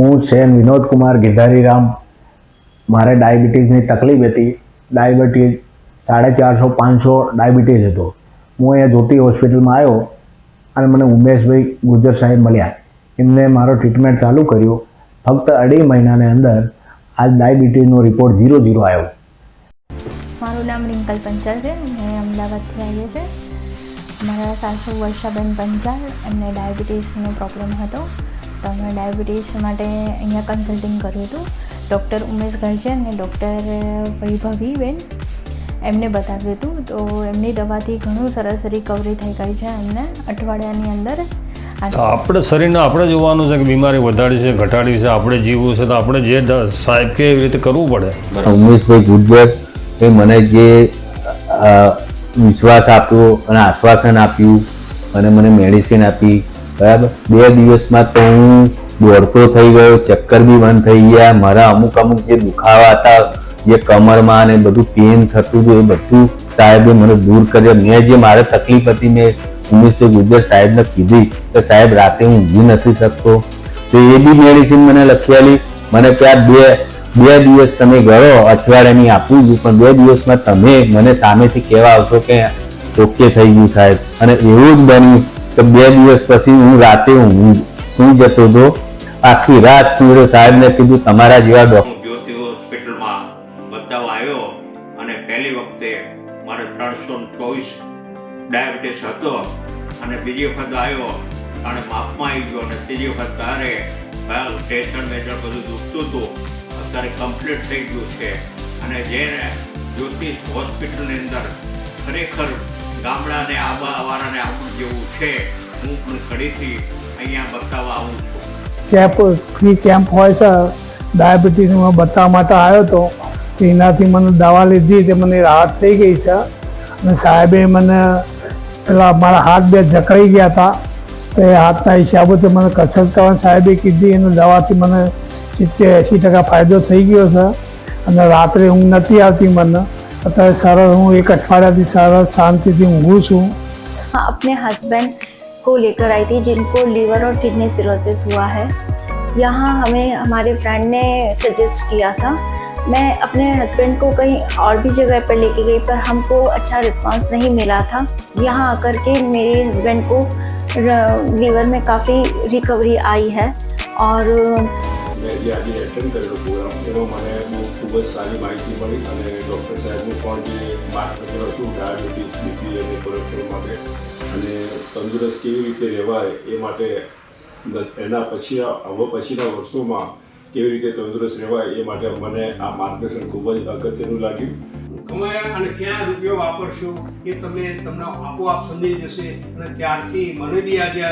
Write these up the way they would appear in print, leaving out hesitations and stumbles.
હું સેન વિનોદ કુમાર ગિરધારી રામ. મારે ડાયાબિટીસની તકલીફ હતી. ડાયાબિટીસ 450 500 ડાયાબિટીસ હતો. હું અહીંયા જ્યોતિ હોસ્પિટલમાં આવ્યો અને મને ઉમેશભાઈ ગુજર સાહેબ મળ્યા. એમને મારો ટ્રીટમેન્ટ ચાલુ કર્યો. ફક્ત 2.5 મહિનાની અંદર આજ ડાયાબિટીસનો રિપોર્ટ 0 આવ્યો. મારું નામ રિંકલ પંચાલ છે. મેં અમદાવાદથી આવીએ છે. મારા સાસુ વર્ષાબેન પંચાલ, એમને ડાયાબિટીસનો પ્રોબ્લેમ હતો, તો અમે ડાયાબિટીસ માટે અહીંયા કન્સલ્ટિંગ કર્યું હતું. ડૉક્ટર ઉમેશ ગરજે અને ડૉક્ટર વૈભવીબેન એમને બતાવ્યું હતું. તો એમની દવાથી ઘણું સરસ રિકવરી થઈ ગઈ છે એમને અઠવાડિયાની અંદર. આપણે શરીરને આપણે જોવાનું છે કે બીમારી વધારી છે ઘટાડી છે, આપણે જીવવું છે, તો આપણે જે સાહેબ કે એવી રીતે કરવું પડે. ઉમેશભાઈ ગુજર એ મને જે વિશ્વાસ આપ્યો અને આશ્વાસન આપ્યું અને મને મેડિસિન આપી, બરાબર. 2 દિવસમાં તો હું દોડતો થઈ ગયો, ચક્કર બી બંધ થઈ ગયા. મારા અમુક જે દુખાવા હતા, જે કમરમાં ને બધું પેન થતું હતું, એ બધું સાહેબે મને દૂર કર્યો. મેં જે મારે તકલીફ હતી, મેં ઉમેશભાઈ ગુજર સાહેબને કીધી કે સાહેબ રાતે હું ઊંઘી નથી શકતો, તો એ બી મેડિસિન મને લખી આલી. મને ત્યાં બે દિવસ તમે ગયો, અઠવાડિયાની આપું છું, પણ 2 દિવસમાં તમે મને સામેથી કહેવા આવશો કે ઓકે થઈ ગયું સાહેબ. અને એવું જ બન્યું કે 2 દિવસ પછી હું રાતે સૂઈ જતો હતો, આખી રાત સૂર્ય સાહેબને કીધું તમારા જેવા ડોક્ટર. જ્યોતિ હોસ્પિટલમાં બતાવવા આવ્યો અને પહેલી વખતે મારે 324 ડાયાબિટીસ હતો અને બીજી વખત આવ્યો અને માપમાં આવી ગયો અને ત્રીજી વખત તારે ટેન્શન બધું દુખતું હતું. અત્યારે કમ્પ્લીટ થઈ ગયું છે અને જે જ્યોતિ હોસ્પિટલની અંદર ખરેખર ગામડાને આબાવાળાને આપણું જેવું છે. હું પણ ફરીથી અહીંયા બતાવવા આવું છું. ફ્રી કેમ્પ હોય છે ડાયાબિટીસમાં બતાવવા માટે આવ્યો હતો. એનાથી મને દવા લીધી તે મને રાહત થઈ ગઈ છે. અને સાહેબે મને પેલા મારા હાથ 2 જકડાઈ ગયા હતા, તો એ હાથના હિસાબે મને કસરત કરવાની સાહેબે કીધી. અને દવાથી મને 70-80% ફાયદો થઈ ગયો છે અને રાત્રે ઊંઘ નથી આવતી મને. અત્યારે સરસ હું 1 અઠવાડિયાથી સરસ શાંતિથી ઊંઘું છું. अपने हस्बैंड को लेकर आई थी जिनको लीवर और किडनी सिरोसिस हुआ है. यहाँ हमें हमारे फ्रेंड ने सजेस्ट किया था. मैं अपने हस्बैंड को कहीं और भी जगह पर लेके गई पर हमको अच्छा रिस्पांस नहीं मिला था. यहाँ आकर के मेरे हस्बैंड को लीवर में काफ़ी रिकवरी आई है. और મેં જે આજે એટેન્ડ કરેલો પ્રોગ્રામ એનો મને ખૂબ જ સારી માહિતી મળી અને ડૉક્ટર સાહેબનું પણ જે માર્ગદર્શન હતું ડાયાબિટીસ, બીપી અને કોલેસ્ટ્રોલ માટે અને તંદુરસ્ત કેવી રીતે રહેવાય એ માટે એના પછીના વર્ષોમાં કેવી રીતે તંદુરસ્ત રહેવાય એ માટે મને આ માર્ગદર્શન ખૂબ જ અગત્યનું લાગ્યું. કમાયા અને ક્યાં રૂપિયો વાપરશો એ તમને આપોઆપ સમજી જશે. અને ત્યારથી મને બી આજે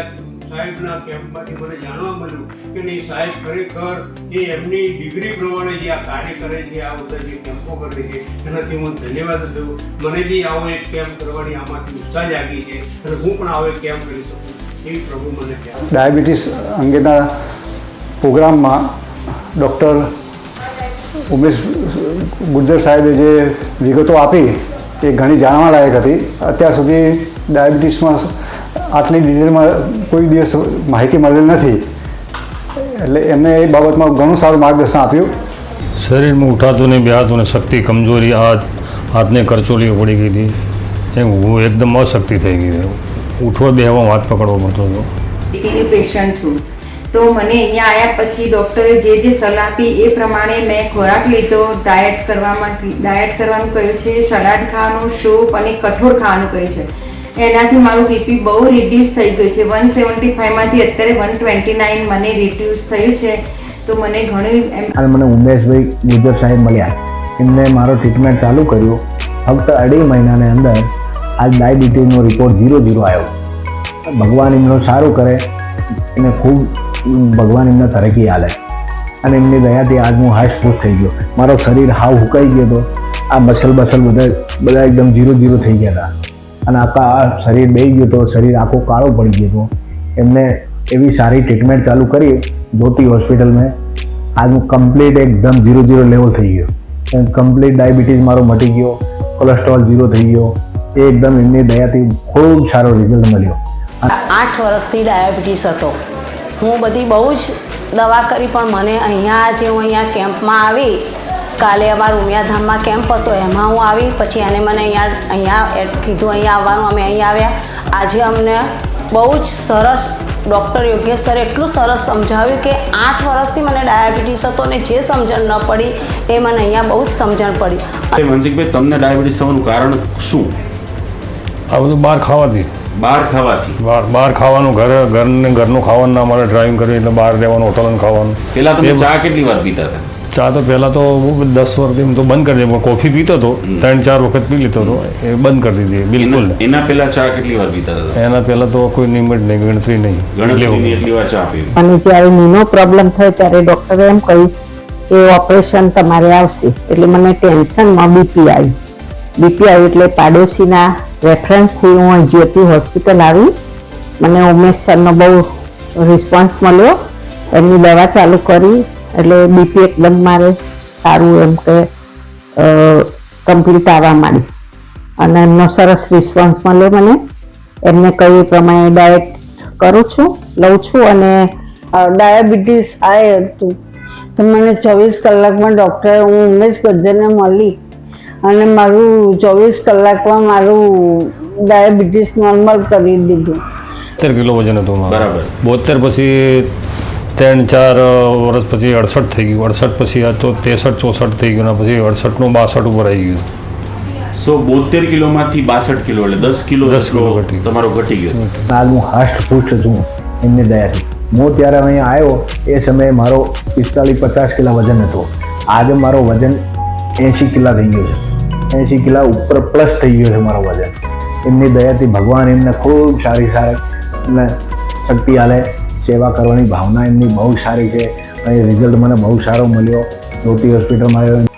સાહેબના કેમ્પમાંથી મને જાણવા મળ્યું કે નહીં, સાહેબ ખરેખર એ એમની ડિગ્રી પ્રમાણે જે આ કાર્ય કરે છે, આ બધા જે કેમ્પો કરે છે, એનાથી હું ધન્યવાદ થયો. મને બી આવો એક કેમ્પ કરવાની આમાંથી ઉત્સાહ જાગી છે અને હું પણ આવો એક કેમ્પ કરી શકું એવી પ્રભુ મને કહેવાય. ડાયાબિટીસ અંગેના પ્રોગ્રામમાં ડૉક્ટર ઉમેશ ગુજર સાહેબે જે વિગતો આપી એ ઘણી જાણવા લાયક હતી. અત્યાર સુધી ડાયાબિટીસમાં આટલી ડિટેલમાં કોઈ દિવસ માહિતી મળેલ નથી, એટલે એમને એ બાબતમાં ઘણું સારું માર્ગદર્શન આપ્યું. શરીરમાં ઉઠાતું નહીં, બેહાતું ને શક્તિ કમજોરી, હાથને કરચોલીઓ પડી ગઈ હતી, હું એકદમ અશક્તિ થઈ ગઈ. ઉઠવા બેહવામાં હાથ પકડવો પડતો હતો. ડાયાબિટીસની પેશન્ટ છું, તો મને અહીંયા આવ્યા પછી ડૉક્ટરે જે સલાહ આપી એ પ્રમાણે મેં ખોરાક લીધો. ડાયટ કરવાનું કહ્યું છે, સલાડ ખાવાનું, સૂપ અને કઠોળ ખાવાનું કહ્યું છે. એનાથી મારું બીપી બહુ રિડ્યુસ થઈ ગયું છે. 175માંથી અત્યારે 129 મને રિડ્યુસ થયું છે. તો મને ઘણી અને મને ઉમેશભાઈ ગુજર સાહેબ મળ્યા. એમને મારો ટ્રીટમેન્ટ ચાલુ કર્યું. ફક્ત 2.5 મહિનાની અંદર આજ ડાયાબિટીસનો રિપોર્ટ 0 આવ્યો. ભગવાન એમનું સારું કરે, એને ખૂબ ભગવાન એમને તરક્કી આલે અને એમની દયાથી આજ હું હાશ-ખુશ થઈ ગયો. મારો શરીર હાવ હુકાઈ ગયો હતો. આ મસલ બધા એકદમ 0 થઈ ગયા હતા અને આખા શરીર બેસી ગયું હતું, શરીર આખું કાળું પડી ગયું હતું. એમને એવી સારી ટ્રીટમેન્ટ ચાલુ કરી જ્યોતિ હોસ્પિટલમાં. આજ હું કમ્પ્લીટ એકદમ 0 લેવલ થઈ ગયો. કમ્પ્લીટ ડાયાબિટીસ મારો મટી ગયો, કોલેસ્ટ્રોલ 0 થઈ ગયો. એ એકદમ એમની દયાથી ખૂબ સારો રિઝલ્ટ મળ્યો. 8 વર્ષથી ડાયાબિટીસ હતો. હું બધી બહુ જ દવા કરી, પણ મને અહીંયા આજે હું અહીંયા કેમ્પમાં આવી, કાલે અમારા ઉમિયાધામમાં કેમ્પ હતો એમાં હું આવી, પછી એને મને અહીંયા કીધું અહીંયા આવવાનું, અમે અહીં આવ્યા। આજે અમને બહુ જ સરસ ડૉક્ટર યોગેશ સરે એટલું સરસ સમજાવ્યું કે 8 વર્ષથી મને ડાયાબિટીસ હતો અને જે સમજણ ન પડી એ મને અહીંયા બહુ જ સમજણ પડી। માનસિકભાઈ, તમને ડાયાબિટીસ થવાનું કારણ શું? આ બધું બહાર ખાવાથી, બહાર ખાવાનું, ઘરનું ખાવાનું ના મળે, ડ્રાઇવિંગ કરવી એટલે બહાર રહેવાનું, હોટલનું ખાવાનું। પેલા તમે ચા કેટલી વાર પીતા હતા? ચા તો પહેલાં તો 10 વર્ષથી તો બંધ કરી દીધી, કોફી પીતો હતો, 3-4 વખત પી લેતો હતો, એ બંધ કરી દીધી બિલકુલ। એના પહેલા ચા કેટલી વાર પીતા હતા? એના પહેલાં તો કોઈ લિમિટ નહીં, ગણતરી નહીં, એટલી વાર ચા પીવી। અને જ્યારે નીનો પ્રોબ્લેમ થયો ત્યારે ડૉક્ટરે એમ કહ્યું કે ઓપરેશન તમારે આવશે, એટલે મને ટેન્શનમાં બીપી આવ્યું એટલે પાડોશીના રેફરન્સથી હું જ્યોતિ હોસ્પિટલ આવી। મને ઉમેશ સરનો બહુ રિસ્પોન્સ મળ્યો, એમની દવા ચાલુ કરી એટલે બીપી એકદમ મારે સારું એમ કે કમ્પ્લીટ આવવા માંડી અને એમનો સરસ રિસ્પોન્સ મળ્યો મને। એમને કહ્યું એ પ્રમાણે ડાયટ કરું છું, લઉં છું અને ડાયાબિટીસ આવ્યું હતું તો મને 24 કલાકમાં ડૉક્ટરે હું ઉમેશ ગજ્જરને મળી અને મારું 24 કલાકમાં મારું ડાયાબિટીસ નોર્મલ કરી દીધું। 70 કિલો વજન હતું મારું, બરાબર। 72 પછી 3-4 વર્ષ પછી 68 થઈ ગયું, 68 પછી આ તો 63-64 થઈ ગયું, પછી 68નું 62 ઉપર આવી ગયું। 72 કિલોમાંથી 62 કિલો એટલે 10 કિલો તમારો ઘટી ગયો। આજ હું હષ્ટપુષ્ટ છું એમની દયાથી। હું ત્યારે અહીંયા આવ્યો એ સમયે મારો 45-50 કિલા વજન હતો, આજે મારો વજન 80 કિલા થઈ ગયો છે, 80 કિલા ઉપર પ્લસ થઈ ગયો છે મારો વજન। એમની દયાથી ભગવાન એમને ખૂબ સારી એમને શક્તિ આલે, સેવા કરવાની ભાવના એમની બહુ સારી છે અને રિઝલ્ટ મને બહુ સારો મળ્યો। જ્યોતિ હોસ્પિટલમાં